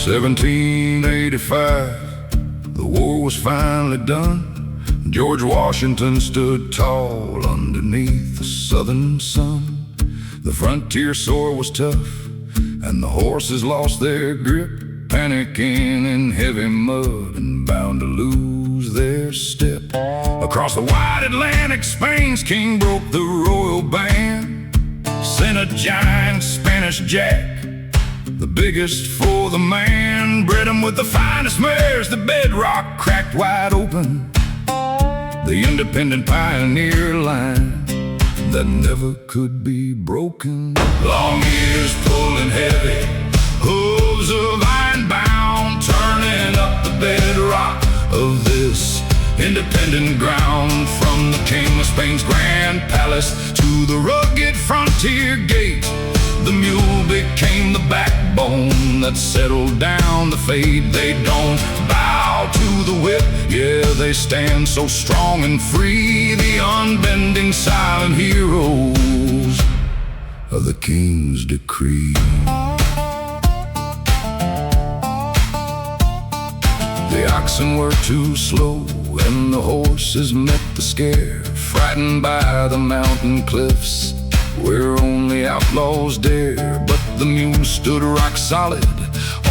1785, the war was finally done. George Washington stood tall underneath the southern sun. The frontier sore was tough, and the horses lost their grip, panicking in heavy mud and bound to lose their step. Across the wide Atlantic, Spain's king broke the royal band, sent a giant Spanish Jack, the biggest for the man, bred him with the finest mares. The bedrock cracked wide open, the independent pioneer line that never could be broken. Long ears pulling heavy, hooves of iron bound, turning up the bedrock of this independent ground. From the king of Spain's grand palace to the rugged frontier gate, the mule became the backbone that settled down the fate. They don't bow to the whip, yeah, they stand so strong and free, the unbending silent heroes of the king's decree. The oxen were too slow, and the horses met the scare, frightened by the mountain cliffs where only outlaws dare. But the mule stood rock solid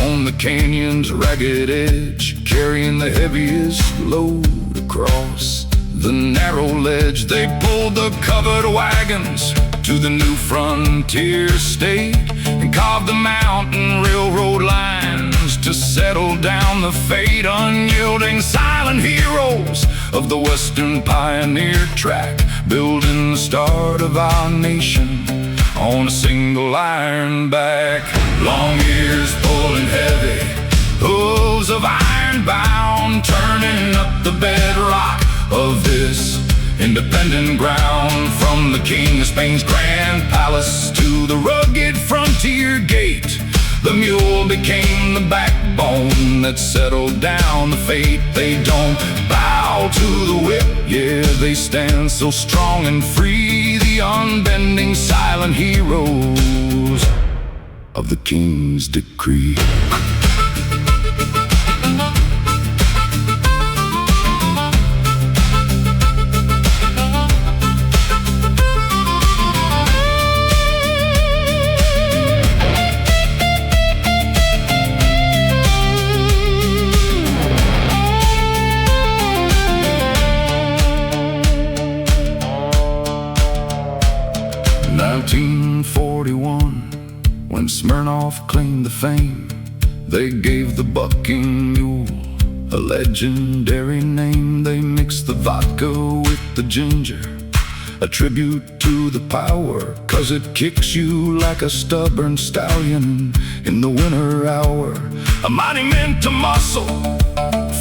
on the canyon's ragged edge, carrying the heaviest load across the narrow ledge. They pulled the covered wagons to the new frontier state and carved the mountain railroad lines to settle down the fate. Unyielding silent heroes of the western pioneer track, building the start of our nation on a single iron back. Long ears pulling heavy, hooves of iron bound, turning up the bedrock of this independent ground. From the king of Spain's grand palace to the rugged frontier gate, the mule became the backbone that settled down the fate. They don't bow to the whip, yeah, they stand so strong and free, the unbending silent heroes of the king's decree. In 1941, when Smirnoff claimed the fame, they gave the bucking mule a legendary name. They mixed the vodka with the ginger, a tribute to the power, 'cause it kicks you like a stubborn stallion in the winter hour. A monument to muscle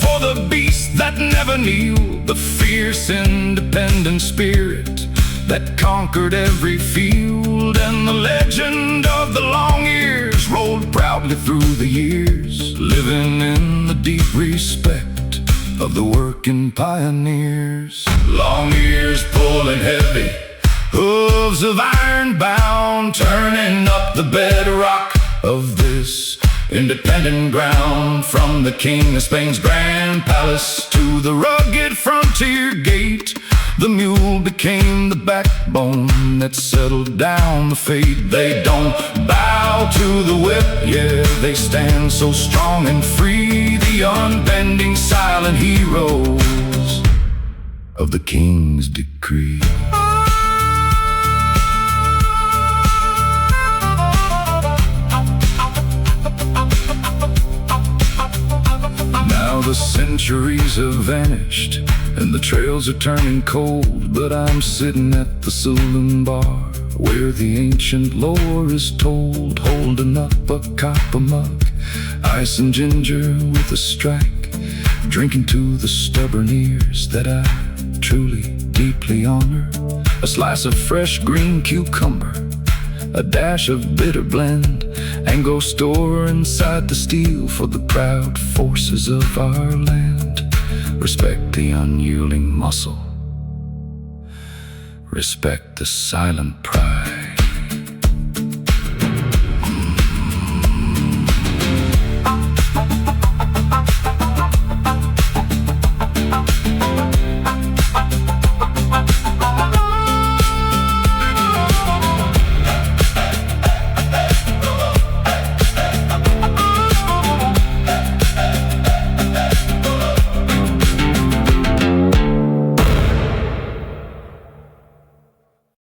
for the beast that never kneeled, the fierce independent spirit that conquered every field. And the legend of the long ears rolled proudly through the years, living in the deep respect of the working pioneers. Long ears pulling heavy, hooves of iron bound, turning up the bedrock of this independent ground. From the king of Spain's grand palace to the rugged frontier gate, the mule became the backbone that settled down the fate. They don't bow to the whip, yeah, they stand so strong and free, the unbending silent heroes of the king's decree. Now the centuries have vanished and the trails are turning cold, but I'm sitting at the saloon bar where the ancient lore is told, holding up a copper mug, ice and ginger with a strike, drinking to the stubborn ears that I truly, deeply honor. A slice of fresh green cucumber, a dash of bitter blend, and go store inside the steel for the proud forces of our land. Respect the unyielding muscle, respect the silent pride.